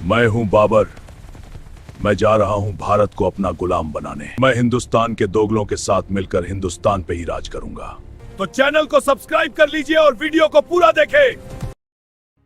मैं हूं बाबर। मैं जा रहा हूं भारत को अपना गुलाम बनाने। मैं हिंदुस्तान के दोगलों के साथ मिलकर हिंदुस्तान पे ही राज करूंगा। तो चैनल को सब्सक्राइब कर लीजिए और वीडियो को पूरा देखें।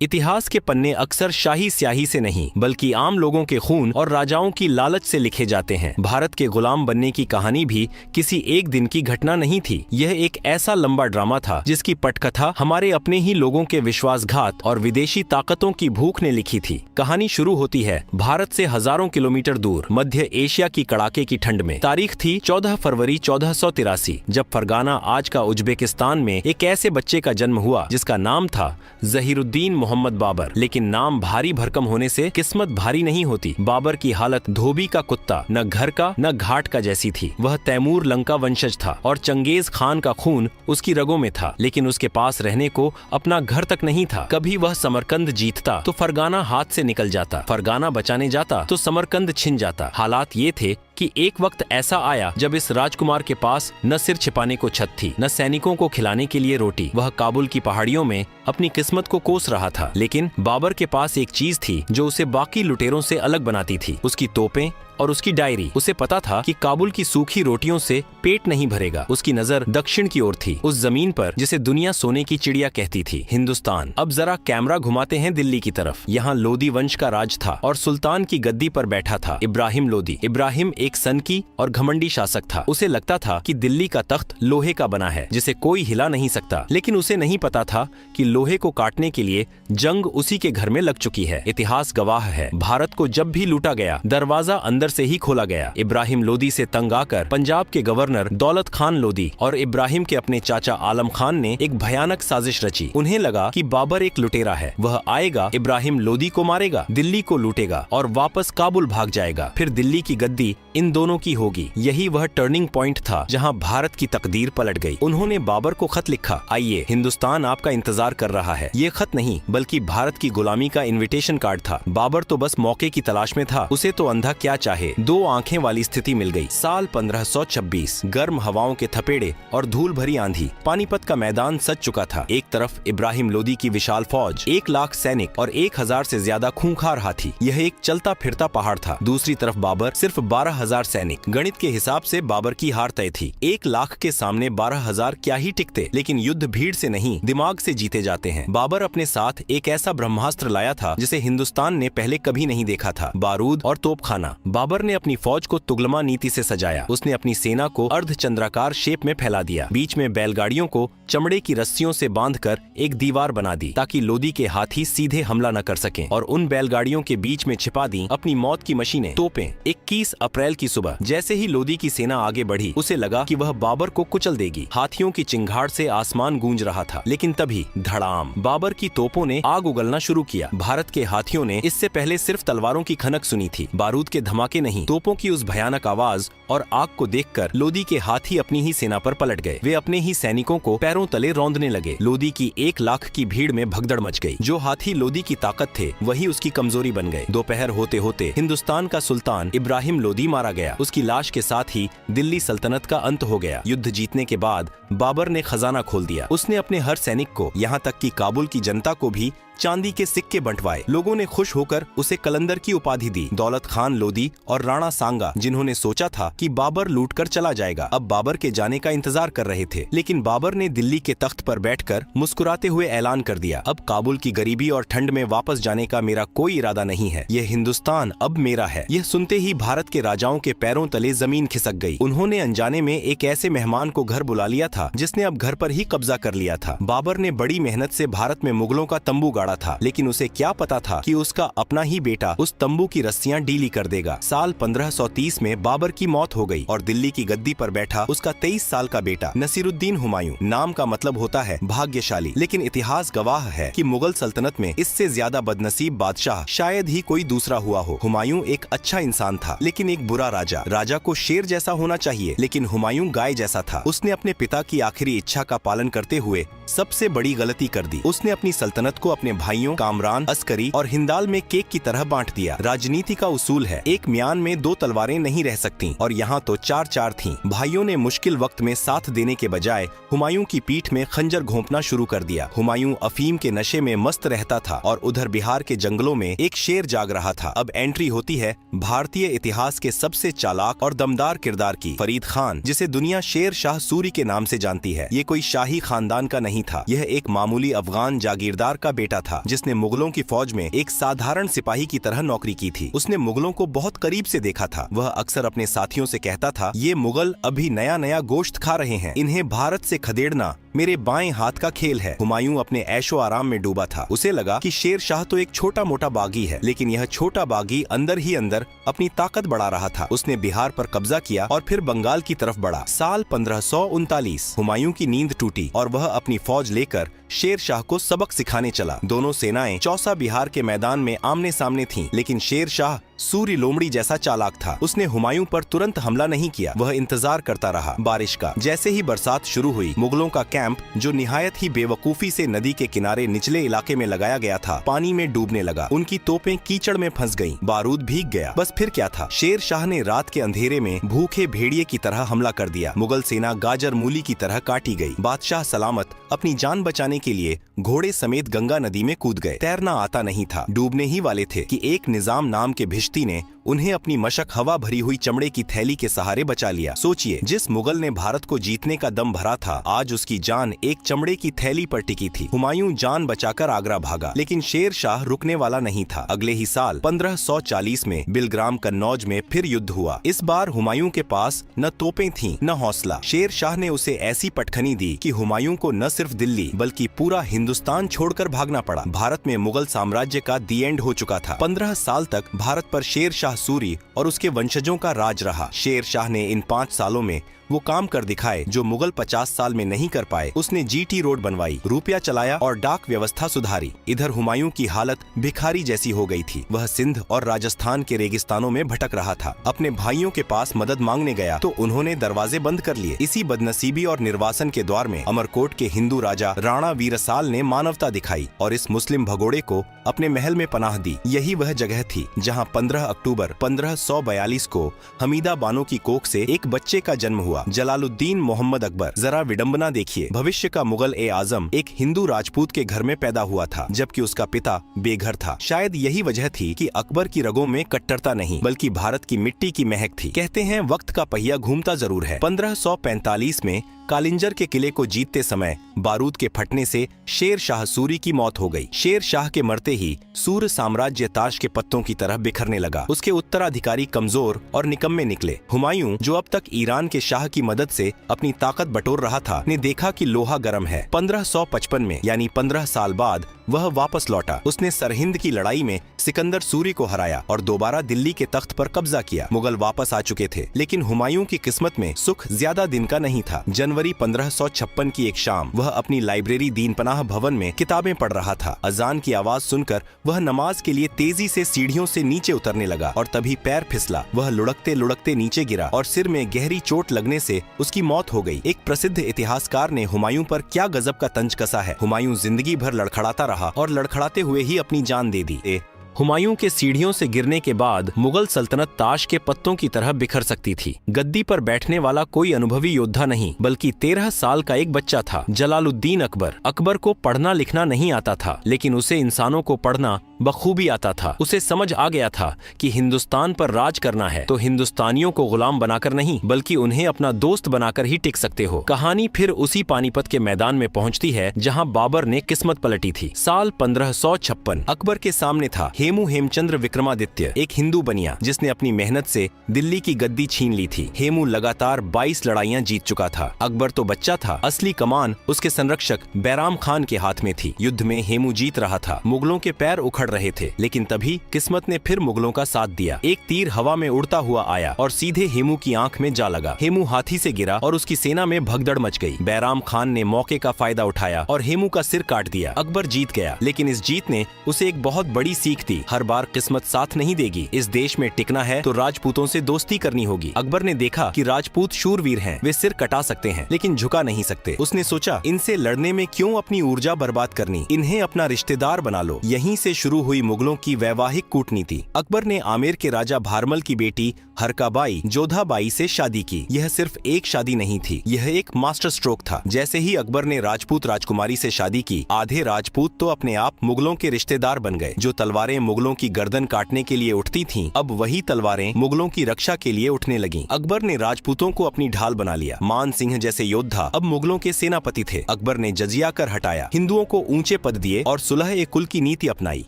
इतिहास के पन्ने अक्सर शाही स्याही से नहीं बल्कि आम लोगों के खून और राजाओं की लालच से लिखे जाते हैं। भारत के गुलाम बनने की कहानी भी किसी एक दिन की घटना नहीं थी। यह एक ऐसा लंबा ड्रामा था जिसकी पटकथा हमारे अपने ही लोगों के विश्वासघात और विदेशी ताकतों की भूख ने लिखी थी। कहानी शुरू होती है भारत से हजारों किलोमीटर दूर मध्य एशिया की कड़ाके की ठंड में। तारीख थी 14 फरवरी 1483, जब फरगाना आज का उज्बेकिस्तान में एक ऐसे बच्चे का जन्म हुआ जिसका नाम था जहीरुद्दीन मोहम्मद बाबर। लेकिन नाम भारी भरकम होने से किस्मत भारी नहीं होती। बाबर की हालत धोबी का कुत्ता, न घर का न घाट का जैसी थी। वह तैमूर लंका वंशज था और चंगेज खान का खून उसकी रगों में था, लेकिन उसके पास रहने को अपना घर तक नहीं था। कभी वह समरकंद जीतता तो फरगाना हाथ से निकल जाता, फरगाना बचाने जाता तो समरकंद छिन जाता। हालात ये थे कि एक वक्त ऐसा आया जब इस राजकुमार के पास न सिर छिपाने को छत थी, न सैनिकों को खिलाने के लिए रोटी। वह काबुल की पहाड़ियों में अपनी किस्मत को कोस रहा था। लेकिन बाबर के पास एक चीज थी जो उसे बाकी लुटेरों से अलग बनाती थी, उसकी तोपें और उसकी डायरी। उसे पता था कि काबुल की सूखी रोटियों से पेट नहीं भरेगा। उसकी नजर दक्षिण की ओर थी, उस जमीन पर जिसे दुनिया सोने की चिड़िया कहती थी, हिंदुस्तान। अब जरा कैमरा घुमाते हैं दिल्ली की तरफ। यहाँ लोदी वंश का राज था और सुल्तान की गद्दी पर बैठा था इब्राहिम लोदी। इब्राहिम एक सनकी और घमंडी शासक था। उसे लगता था कि दिल्ली का तख्त लोहे का बना है जिसे कोई हिला नहीं सकता। लेकिन उसे नहीं पता था कि लोहे को काटने के लिए जंग उसी के घर में लग चुकी है। इतिहास गवाह है, भारत को जब भी लूटा गया दरवाजा अंदर से ही खोला गया। इब्राहिम लोदी से तंग आकर पंजाब के गवर्नर दौलत खान लोदी और इब्राहिम के अपने चाचा आलम खान ने एक भयानक साजिश रची। उन्हें लगा कि बाबर एक लुटेरा है, वह आएगा, इब्राहिम लोदी को मारेगा, दिल्ली को लूटेगा और वापस काबुल भाग जाएगा। फिर दिल्ली की गद्दी इन दोनों की होगी। यही वह टर्निंग पॉइंट था जहां भारत की तकदीर पलट गई। उन्होंने बाबर को खत लिखा, आइए हिंदुस्तान आपका इंतजार कर रहा है। ये खत नहीं बल्कि भारत की गुलामी का इन्विटेशन कार्ड था। बाबर तो बस मौके की तलाश में था। उसे तो अंधा क्या चाहे, दो आंखें वाली स्थिति मिल गई। साल 1526, गर्म हवाओं के थपेड़े और धूल भरी आंधी। पानीपत का मैदान सज चुका था। एक तरफ इब्राहिम लोदी की विशाल फौज, 1 लाख सैनिक और 1000 से ज्यादा खूंखार हाथी। यह एक चलता फिरता पहाड़ था। दूसरी तरफ बाबर, सिर्फ 12,000 सैनिक। गणित के हिसाब से बाबर की हार तय थी। 1 लाख के सामने 12,000 क्या ही टिकते। लेकिन युद्ध भीड़ से नहीं, दिमाग से जीते जाते हैं। बाबर अपने साथ एक ऐसा ब्रह्मास्त्र लाया था जिसे हिंदुस्तान ने पहले कभी नहीं देखा था, बारूद और तोपखाना। बाबर ने अपनी फौज को तुगलमा नीति से सजाया। उसने अपनी सेना को अर्धचंद्राकार शेप में फैला दिया। बीच में बैलगाड़ियों को चमड़े की रस्सियों से बांधकर एक दीवार बना दी ताकि लोदी के हाथी सीधे हमला न कर सकें, और उन बैलगाड़ियों के बीच में छिपा दी अपनी मौत की मशीनें, तोपें। 21 अप्रैल की सुबह जैसे ही लोदी की सेना आगे बढ़ी, उसे लगा कि वह बाबर को कुचल देगी। हाथियों की चिंगाड़ से आसमान गूंज रहा था। लेकिन तभी धड़ाम, बाबर की तोपों ने आग उगलना शुरू किया। भारत के हाथियों ने इससे पहले सिर्फ तलवारों की खनक सुनी थी, बारूद के धमाके नहीं। तोपों की उस भयानक आवाज और आग को देखकर लोदी के हाथी अपनी ही सेना पर पलट गए। वे अपने ही सैनिकों को पैरों तले रौंदने लगे। लोदी की 1 लाख की भीड़ में भगदड़ मच गई। जो हाथी लोदी की ताकत थे वही उसकी कमजोरी बन गए। दोपहर होते होते हिंदुस्तान का सुल्तान इब्राहिम लोदी मारा गया। उसकी लाश के साथ ही दिल्ली सल्तनत का अंत हो गया। युद्ध जीतने के बाद बाबर ने खजाना खोल दिया। उसने अपने हर सैनिक को, यहाँ तक कि काबुल की जनता को भी चांदी के सिक्के बंटवाए। लोगों ने खुश होकर उसे कलंदर की उपाधि दी। दौलत खान लोदी और राणा सांगा, जिन्होंने सोचा था कि बाबर लूटकर चला जाएगा, अब बाबर के जाने का इंतजार कर रहे थे। लेकिन बाबर ने दिल्ली के तख्त पर बैठकर मुस्कुराते हुए ऐलान कर दिया, अब काबुल की गरीबी और ठंड में वापस जाने का मेरा कोई इरादा नहीं है। यह हिंदुस्तान अब मेरा है। यह सुनते ही भारत के राजाओं के पैरों तले जमीन खिसक गई। उन्होंने अनजाने में एक ऐसे मेहमान को घर बुला लिया था जिसने अब घर पर ही कब्जा कर लिया था। बाबर ने बड़ी मेहनत से भारत में मुगलों का तंबू गाड़ा था, लेकिन उसे क्या पता था कि उसका अपना ही बेटा उस तंबू की रस्सियां ढीली कर देगा। साल 1530 में बाबर की मौत हो गई और दिल्ली की गद्दी पर बैठा उसका 23 साल का बेटा नसीरुद्दीन हुमायूं। नाम का मतलब होता है भाग्यशाली, लेकिन इतिहास गवाह है कि मुगल सल्तनत में इससे ज्यादा बदनसीब बादशाह शायद ही कोई दूसरा हुआ हो। हुमायूं एक अच्छा इंसान था, लेकिन एक बुरा राजा। राजा को शेर जैसा होना चाहिए, लेकिन हुमायूं गाय जैसा था। उसने अपने पिता की आखिरी इच्छा का पालन करते हुए सबसे बड़ी गलती कर दी। उसने अपनी सल्तनत को अपने भाइयों कामरान, अस्करी और हिंदाल में केक की तरह बांट दिया। राजनीति का उसूल है, एक म्यान में दो तलवारें नहीं रह सकती, और यहाँ तो चार चार थीं। भाइयों ने मुश्किल वक्त में साथ देने के बजाय हुमायूं की पीठ में खंजर घोंपना शुरू कर दिया। हुमायूं अफीम के नशे में मस्त रहता था और उधर बिहार के जंगलों में एक शेर जाग रहा था। अब एंट्री होती है भारतीय इतिहास के सबसे चालाक और दमदार किरदार की, फरीद खान, जिसे दुनिया शेर शाह सूरी के नाम से जानती है। ये कोई शाही खानदान का नहीं था, यह एक मामूली अफगान जागीरदार का बेटा था जिसने मुगलों की फौज में एक साधारण सिपाही की तरह नौकरी की थी। उसने मुगलों को बहुत करीब से देखा था। वह अक्सर अपने साथियों से कहता था, ये मुगल अभी नया नया गोश्त खा रहे हैं, इन्हें भारत से खदेड़ना मेरे बाएं हाथ का खेल है। हुमायूं अपने ऐशो आराम में डूबा था। उसे लगा कि शेर शाह तो एक छोटा मोटा बागी है, लेकिन यह छोटा बागी अंदर ही अंदर अपनी ताकत बढ़ा रहा था। उसने बिहार पर कब्जा किया और फिर बंगाल की तरफ बढ़ा। साल 1539 हुमायूं की नींद टूटी और वह अपनी फौज लेकर शेर शाह को सबक सिखाने चला। दोनों सेनाएं चौसा बिहार के मैदान में आमने सामने थीं, लेकिन शेर शाह सूरी लोमड़ी जैसा चालाक था। उसने हुमायूं पर तुरंत हमला नहीं किया, वह इंतजार करता रहा बारिश का। जैसे ही बरसात शुरू हुई, मुगलों का कैंप, जो निहायत ही बेवकूफी से नदी के किनारे निचले इलाके में लगाया गया था, पानी में डूबने लगा। उनकी तोपें कीचड़ में फंस गईं, बारूद भीग गया। बस फिर क्या था, शेर शाह ने रात के अंधेरे में भूखे भेड़िए की तरह हमला कर दिया। मुगल सेना गाजर मूली की तरह काटी गई। बादशाह सलामत अपनी जान बचाने के लिए घोड़े समेत गंगा नदी में कूद गए। तैरना आता नहीं था, डूबने ही वाले थे कि एक निजाम नाम के भिश्ती ने उन्हें अपनी मशक हवा भरी हुई चमड़े की थैली के सहारे बचा लिया। सोचिए, जिस मुगल ने भारत को जीतने का दम भरा था, आज उसकी जान एक चमड़े की थैली पर टिकी थी। हुमायूं जान बचाकर आगरा भागा, लेकिन शेर शाह रुकने वाला नहीं था। अगले ही साल 1540 में बिलग्राम कन्नौज में फिर युद्ध हुआ। इस बार हुमायूं के पास न तोपें थीं न हौसला। शेर शाह ने उसे ऐसी पटखनी दी कि हुमायूं को न सिर्फ दिल्ली बल्कि पूरा हिंदुस्तान छोड़कर भागना पड़ा। भारत में मुगल साम्राज्य का दी एंड हो चुका था। 15 साल तक भारत पर शेर शाह सूरी और उसके वंशजों का राज रहा। शेर शाह ने इन 5 सालों में वो काम कर दिखाए जो मुगल 50 साल में नहीं कर पाए। उसने जीटी रोड बनवाई, रुपया चलाया और डाक व्यवस्था सुधारी। इधर हुमायूं की हालत भिखारी जैसी हो गई थी। वह सिंध और राजस्थान के रेगिस्तानों में भटक रहा था। अपने भाइयों के पास मदद मांगने गया तो उन्होंने दरवाजे बंद कर लिए। इसी बदनसीबी और निर्वासन के द्वार में अमरकोट के हिंदू राजा राणा वीरसाल ने मानवता दिखाई और इस मुस्लिम भगोड़े को अपने महल में पनाह दी। यही वह जगह थी जहाँ 15 अक्टूबर 1542 को हमीदा बानो की कोख से एक बच्चे का जन्म हुआ, जलालुद्दीन मोहम्मद अकबर। जरा विडंबना देखिए, भविष्य का मुगल ए आजम एक हिंदू राजपूत के घर में पैदा हुआ था, जबकि उसका पिता बेघर था। शायद यही वजह थी कि अकबर की रगों में कट्टरता नहीं बल्कि भारत की मिट्टी की महक थी। कहते हैं वक्त का पहिया घूमता जरूर है। 1545 में कालिंजर के किले को जीतते समय बारूद के फटने से शेर शाह सूरी की मौत हो गई। शेर शाह के मरते ही सूर्य साम्राज्य ताश के पत्तों की तरह बिखरने लगा। उसके उत्तराधिकारी कमजोर और निकम्मे निकले। हुमायूं, जो अब तक ईरान के शाह की मदद से अपनी ताकत बटोर रहा था, ने देखा कि लोहा गर्म है। 1555 में यानी 15 साल बाद वह वापस लौटा। उसने सरहिंद की लड़ाई में सिकंदर सूरी को हराया और दोबारा दिल्ली के तख्त पर कब्जा किया। मुगल वापस आ चुके थे, लेकिन हुमायूं की किस्मत में सुख ज्यादा दिन का नहीं था। जनवरी 1556 की एक शाम वह अपनी लाइब्रेरी दीनपनाह भवन में किताबें पढ़ रहा था। अजान की आवाज सुनकर वह नमाज के लिए तेजी से सीढ़ियों से नीचे उतरने लगा और तभी पैर फिसला। वह लुढ़कते लुढ़कते नीचे गिरा और सिर में गहरी चोट लगने से उसकी मौत हो गई। एक प्रसिद्ध इतिहासकार ने हुमायूं पर क्या गजब का तंज कसा है। हुमायूं जिंदगी भर लड़खड़ाता रहा और लड़खड़ाते हुए ही अपनी जान दे दी। हुमायूं के सीढ़ियों से गिरने के बाद मुगल सल्तनत ताश के पत्तों की तरह बिखर सकती थी। गद्दी पर बैठने वाला कोई अनुभवी योद्धा नहीं बल्कि 13 साल का एक बच्चा था, जलालुद्दीन अकबर। अकबर को पढ़ना लिखना नहीं आता था, लेकिन उसे इंसानों को पढ़ना बखूबी आता था। उसे समझ आ गया था कि हिंदुस्तान पर राज करना है तो हिंदुस्तानियों को गुलाम बनाकर नहीं बल्कि उन्हें अपना दोस्त बनाकर ही टिक सकते हो। कहानी फिर उसी पानीपत के मैदान में पहुंचती है जहां बाबर ने किस्मत पलटी थी। साल 1556 अकबर के सामने था हेमू हेमचंद्र विक्रमादित्य, एक हिंदू बनिया जिसने अपनी मेहनत से दिल्ली की गद्दी छीन ली थी। हेमू लगातार 22 लड़ाइयां जीत चुका था। अकबर तो बच्चा था, असली कमान उसके संरक्षक बैराम खान के हाथ में थी। युद्ध में हेमू जीत रहा था, मुगलों के पैर उखड़ लड़ रहे थे, लेकिन तभी किस्मत ने फिर मुगलों का साथ दिया। एक तीर हवा में उड़ता हुआ आया और सीधे हेमू की आंख में जा लगा। हेमू हाथी से गिरा और उसकी सेना में भगदड़ मच गई। बैराम खान ने मौके का फायदा उठाया और हेमू का सिर काट दिया। अकबर जीत गया, लेकिन इस जीत ने उसे एक बहुत बड़ी सीख दी। हर बार किस्मत साथ नहीं देगी। इस देश में टिकना है तो राजपूतों से दोस्ती करनी होगी। अकबर ने देखा कि राजपूत शूरवीर हैं, वे सिर कटा सकते हैं लेकिन झुका नहीं सकते। उसने सोचा, इनसे लड़ने में क्यों अपनी ऊर्जा बर्बाद करनी, इन्हें अपना रिश्तेदार बना लो। यहीं से शुरू हुई मुगलों की वैवाहिक कूटनीति। अकबर ने आमेर के राजा भारमल की बेटी हरकाबाई जोधाबाई से शादी की। यह सिर्फ एक शादी नहीं थी, यह एक मास्टर स्ट्रोक था। जैसे ही अकबर ने राजपूत राजकुमारी से शादी की, आधे राजपूत तो अपने आप मुगलों के रिश्तेदार बन गए। जो तलवारें मुगलों की गर्दन काटने के लिए उठती थीं, अब वही तलवारें मुगलों की रक्षा के लिए उठने लगीं। अकबर ने राजपूतों को अपनी ढाल बना लिया। मान सिंह जैसे योद्धा अब मुगलों के सेनापति थे। अकबर ने जजिया कर हटाया, हिंदुओं को ऊंचे पद दिए और सुलह ए कुल की नीति अपनाई।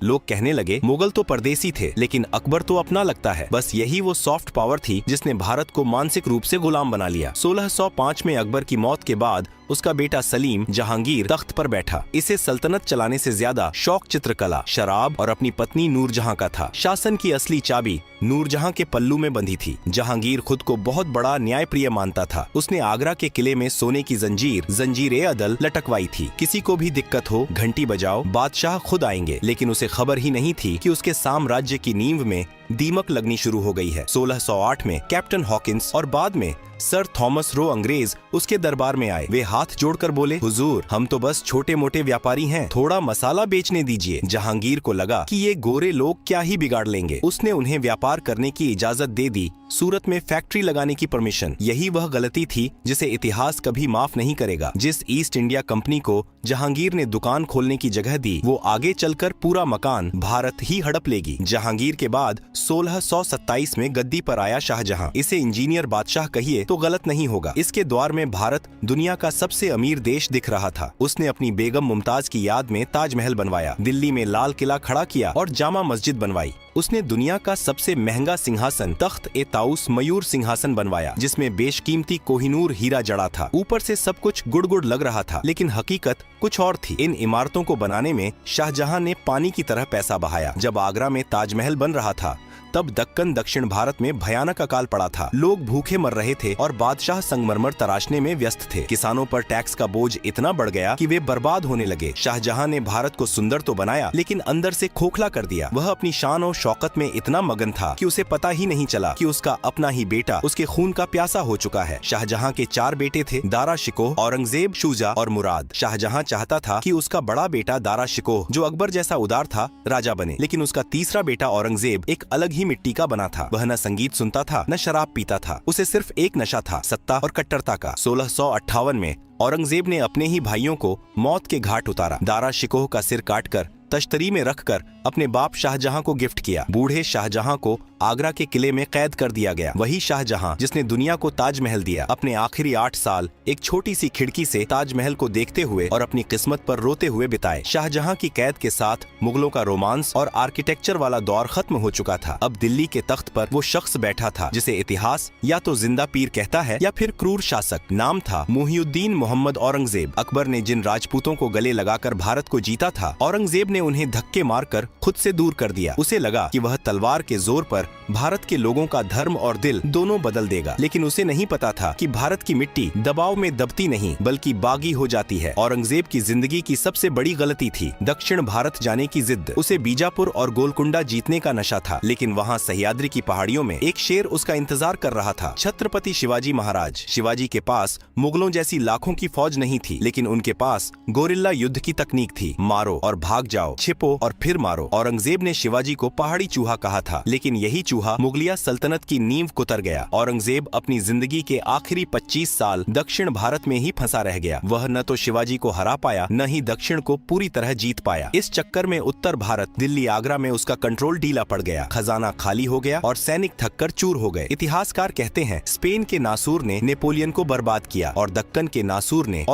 लोग कहने लगे, मुगल तो परदेसी थे, लेकिन अकबर तो अपना लगता है। बस यही वो सॉफ्ट पावर थी जिसने भारत को मानसिक रूप से गुलाम बना लिया। 1605 में अकबर की मौत के बाद उसका बेटा सलीम जहांगीर तख्त पर बैठा। इसे सल्तनत चलाने से ज्यादा शौक चित्रकला, शराब और अपनी पत्नी नूरजहां का था। शासन की असली चाबी नूरजहां के पल्लू में बंधी थी। जहांगीर खुद को बहुत बड़ा न्यायप्रिय मानता था। उसने आगरा के किले में सोने की जंजीर अदल लटकवाई थी। किसी को भी दिक्कत हो, घंटी बजाओ, बादशाह खुद आएंगे। लेकिन उसे खबर ही नहीं थी कि उसके साम्राज्य की नींव में दीमक लगनी शुरू हो गई है। 1608 में कैप्टन हॉकिंस और बाद में सर थॉमस रो अंग्रेज उसके दरबार में आए। वे हाथ जोड़कर बोले, हुजूर, हम तो बस छोटे मोटे व्यापारी हैं, थोड़ा मसाला बेचने दीजिए। जहांगीर को लगा कि ये गोरे लोग क्या ही बिगाड़ लेंगे। उसने उन्हें व्यापार करने की इजाजत दे दी, सूरत में फैक्ट्री लगाने की परमिशन। यही वह गलती थी जिसे इतिहास कभी माफ नहीं करेगा। जिस ईस्ट इंडिया कंपनी को जहांगीर ने दुकान खोलने की जगह दी, वो आगे चलकर पूरा मकान भारत ही हड़प लेगी। जहांगीर के बाद 1627 में गद्दी पर आया शाहजहां। इसे इंजीनियर बादशाह कहिए तो गलत नहीं होगा। इसके द्वार में भारत दुनिया का सबसे अमीर देश दिख रहा था। उसने अपनी बेगम मुमताज की याद में ताजमहल बनवाया, दिल्ली में लाल किला खड़ा किया और जामा मस्जिद बनवाई। उसने दुनिया का सबसे महंगा सिंहासन तख्त ए ताउस मयूर सिंहासन बनवाया, जिसमें बेशकीमती कोहिनूर हीरा जड़ा था। ऊपर से सब कुछ गुड़ गुड़ लग रहा था, लेकिन हकीकत कुछ और थी। इन इमारतों को बनाने में शाहजहां ने पानी की तरह पैसा बहाया। जब आगरा में ताजमहल बन रहा था, तब दक्कन दक्षिण भारत में भयानक अकाल पड़ा था। लोग भूखे मर रहे थे और बादशाह संगमरमर तराशने में व्यस्त थे। किसानों पर टैक्स का बोझ इतना बढ़ गया कि वे बर्बाद होने लगे। शाहजहां ने भारत को सुंदर तो बनाया, लेकिन अंदर से खोखला कर दिया। वह अपनी शान और शौकत में इतना मगन था कि उसे पता ही नहीं चला कि उसका अपना ही बेटा उसके खून का प्यासा हो चुका है। शाहजहां के 4 बेटे थे, दारा शिकोह, औरंगजेब, शुजा और मुराद। शाहजहां चाहता था कि उसका बड़ा बेटा दारा शिकोह, जो अकबर जैसा उदार था, राजा बने, लेकिन उसका तीसरा बेटा औरंगजेब एक अलग ही मिट्टी का बना था। वह न संगीत सुनता था, न शराब पीता था। उसे सिर्फ एक नशा था, सत्ता और कट्टरता का। 1658 में औरंगजेब ने अपने ही भाइयों को मौत के घाट उतारा। दारा शिकोह का सिर काटकर तश्तरी में रखकर अपने बाप शाहजहां को गिफ्ट किया। बूढ़े शाहजहां को आगरा के किले में कैद कर दिया गया। वही शाहजहां जिसने दुनिया को ताजमहल दिया, अपने आखिरी 8 साल एक छोटी सी खिड़की से ताजमहल को देखते हुए और अपनी किस्मत पर रोते हुए बिताए। शाहजहां की कैद के साथ मुगलों का रोमांस और आर्किटेक्चर वाला दौर खत्म हो चुका था। अब दिल्ली के तख्त पर वो शख्स बैठा था जिसे इतिहास या तो जिंदा पीर कहता है या फिर क्रूर शासक। नाम था मुहिउद्दीन मोहम्मद औरंगजेब। अकबर ने जिन राजपूतों को गले लगाकर भारत को जीता था, औरंगजेब ने उन्हें धक्के मारकर खुद से दूर कर दिया। उसे लगा कि वह तलवार के जोर पर भारत के लोगों का धर्म और दिल दोनों बदल देगा, लेकिन उसे नहीं पता था कि भारत की मिट्टी दबाव में दबती नहीं बल्कि बागी हो जाती है। औरंगजेब की जिंदगी की सबसे बड़ी गलती थी दक्षिण भारत जाने की जिद। उसे बीजापुर और गोलकुंडा जीतने का नशा था, लेकिन वहाँ सह्याद्री की पहाड़ियों में एक शेर उसका इंतजार कर रहा था, छत्रपति शिवाजी महाराज। शिवाजी के पास मुगलों जैसी लाखों की फौज नहीं थी, लेकिन उनके पास गोरिल्ला युद्ध की तकनीक थी। मारो और भाग जाओ, छिपो और फिर मारो। औरंगजेब ने शिवाजी को पहाड़ी चूहा कहा था, लेकिन यही चूहा मुगलिया सल्तनत की नींव कुतर गया। औरंगजेब अपनी जिंदगी के आखिरी 25 साल दक्षिण भारत में ही फंसा रह गया। वह न तो शिवाजी को हरा पाया, न ही दक्षिण को पूरी तरह जीत पाया। इस चक्कर में उत्तर भारत, दिल्ली, आगरा में उसका कंट्रोल ढीला पड़ गया, खजाना खाली हो गया और सैनिक थककर चूर हो गए। इतिहासकार कहते हैं, स्पेन के नासूर ने नेपोलियन को बर्बाद किया और दक्कन के नासूर मंसूर ने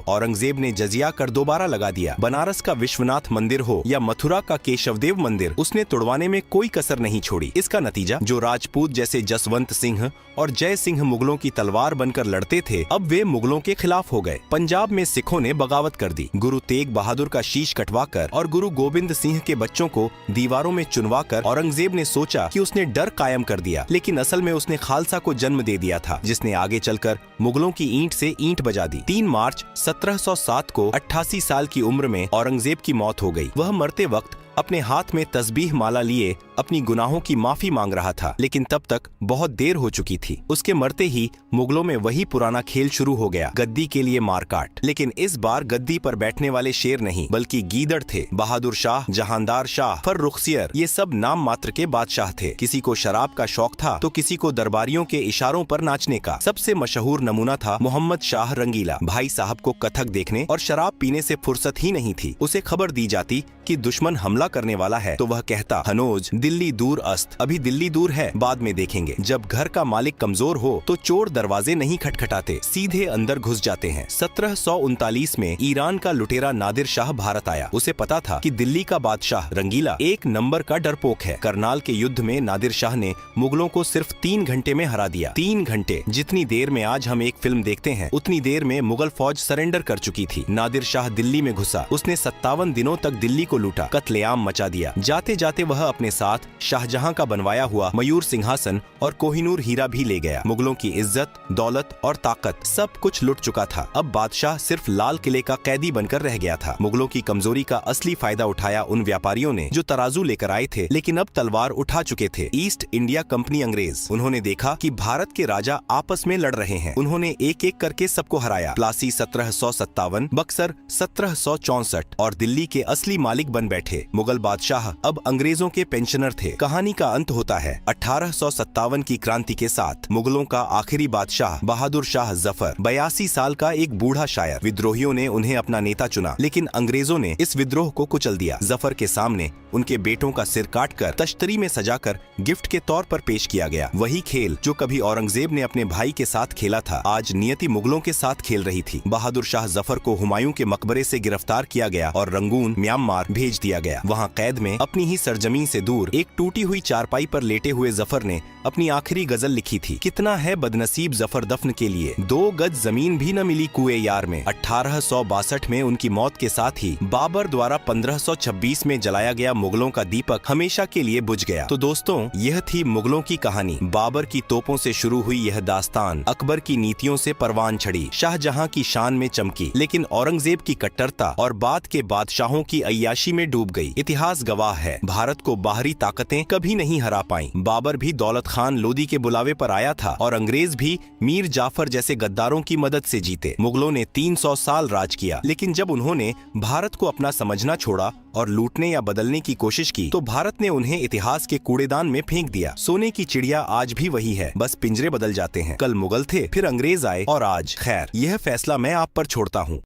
औरंगजेब ने जजिया कर दोबारा लगा दिया। बनारस का विश्वनाथ मंदिर हो या मथुरा का केशवदेव मंदिर, उसने तुड़वाने में कोई कसर नहीं छोड़ी। इसका नतीजा, जो राजपूत जैसे जसवंत सिंह और जय सिंह मुगलों की तलवार बनकर लड़ते थे, अब वे मुगलों के खिलाफ हो गए। पंजाब में सिखों ने बगावत कर दी। गुरु तेग बहादुर का शीश कटवाकर और गुरु गोविंद सिंह के बच्चों को दीवारों में चुनवाकर औरंगजेब ने सोचा कि उसने डर कायम कर दिया, लेकिन असल में उसने खालसा को जन्म दे दिया था, जिसने आगे चलकर मुगलों की ईंट से ईंट बजा दी। 3 मार्च 1707 को 88 साल की उम्र में औरंगजेब की मौत हो गई। वह मरते वक्त अपने हाथ में तस्बीह माला लिए अपनी गुनाहों की माफी मांग रहा था, लेकिन तब तक बहुत देर हो चुकी थी। उसके मरते ही मुगलों में वही पुराना खेल शुरू हो गया, गद्दी के लिए मारकाट। लेकिन इस बार गद्दी पर बैठने वाले शेर नहीं, बल्कि गीदड़ थे। बहादुर शाह, जहांदार शाह, फर्रुखसियर, ये सब नाम मात्र के बादशाह थे। किसी को शराब का शौक था तो किसी को दरबारियों के इशारों पर नाचने का। सबसे मशहूर नमूना था मोहम्मद शाह रंगीला। भाई साहब को कथक देखने और शराब पीने से फुर्सत ही नहीं थी। उसे खबर दी जाती कि दुश्मन हमला करने वाला है तो वह कहता, हनोज दिल्ली दूर अस्त, अभी दिल्ली दूर है, बाद में देखेंगे। जब घर का मालिक कमजोर हो तो चोर दरवाजे नहीं खटखटाते, सीधे अंदर घुस जाते हैं। 1739 में ईरान का लुटेरा नादिर शाह भारत आया। उसे पता था कि दिल्ली का बादशाह रंगीला एक नंबर का डरपोक है। करनाल के युद्ध में नादिर शाह ने मुगलों को सिर्फ 3 घंटे में हरा दिया। 3 घंटे, जितनी देर में आज हम एक फिल्म देखते हैं, उतनी देर में मुगल फौज सरेंडर कर चुकी थी। नादिर शाह दिल्ली में घुसा। उसने 57 दिनों तक दिल्ली को लूटा, कत्लेआम मचा दिया। जाते जाते वह अपने साथ शाहजहां का बनवाया हुआ मयूर सिंहासन और कोहिनूर हीरा भी ले गया। मुगलों की इज्जत, दौलत और ताकत सब कुछ लुट चुका था। अब बादशाह सिर्फ लाल किले का कैदी बनकर रह गया था। मुगलों की कमजोरी का असली फायदा उठाया उन व्यापारियों ने जो तराजू लेकर आए थे, लेकिन अब तलवार उठा चुके थे। ईस्ट इंडिया कंपनी अंग्रेज। उन्होंने देखा कि भारत के राजा आपस में लड़ रहे हैं। उन्होंने एक एक करके सबको हराया। प्लासी 1757, बक्सर 1764 और दिल्ली के असली मालिक बन बैठे। मुगल बादशाह अब अंग्रेजों के पेंशनर थे। कहानी का अंत होता है 1857 की क्रांति के साथ। मुगलों का आखिरी बादशाह बहादुर शाह जफर, 82 साल का एक बूढ़ा शायर। विद्रोहियों ने उन्हें अपना नेता चुना, लेकिन अंग्रेजों ने इस विद्रोह को कुचल दिया। जफर के सामने उनके बेटों का सिर काटकर तश्तरी में सजाकर गिफ्ट के तौर पर पेश किया गया। वही खेल जो कभी औरंगजेब ने अपने भाई के साथ खेला था, आज नियति मुगलों के साथ खेल रही थी। बहादुर शाह जफर को हुमायूं के मकबरे से गिरफ्तार किया गया और रंगून, म्यांमार भेज दिया गया। वहाँ कैद में अपनी ही सरजमीन से दूर एक टूटी हुई चारपाई पर लेटे हुए जफर ने अपनी आखिरी गजल लिखी थी। कितना है बदनसीब जफर दफन के लिए, 2 गज जमीन भी न मिली कुएं यार में। 1862 में उनकी मौत के साथ ही बाबर द्वारा 1526 में जलाया गया मुगलों का दीपक हमेशा के लिए बुझ गया। तो दोस्तों, यह थी मुगलों की कहानी। बाबर की तोपों से शुरू हुई यह दास्तान अकबर की नीतियों से परवान चढ़ी, शाहजहां की शान में चमकी, लेकिन औरंगजेब की कट्टरता और बाद के बादशाहों की अय्याशी में डूब गई। इतिहास गवाह है, भारत को बाहरी ताकतें कभी नहीं हरा पाईं। बाबर भी दौलत खान लोदी के बुलावे पर आया था और अंग्रेज भी मीर जाफर जैसे गद्दारों की मदद से जीते। मुगलों ने 300 साल राज किया, लेकिन जब उन्होंने भारत को अपना समझना छोड़ा और लूटने या बदलने की कोशिश की, तो भारत ने उन्हें इतिहास के कूड़ेदान में फेंक दिया। सोने की चिड़िया आज भी वही है, बस पिंजरे बदल जाते हैं। कल मुगल थे, फिर अंग्रेज आए और आज खैर, यह फैसला मैं आप पर छोड़ता हूँ।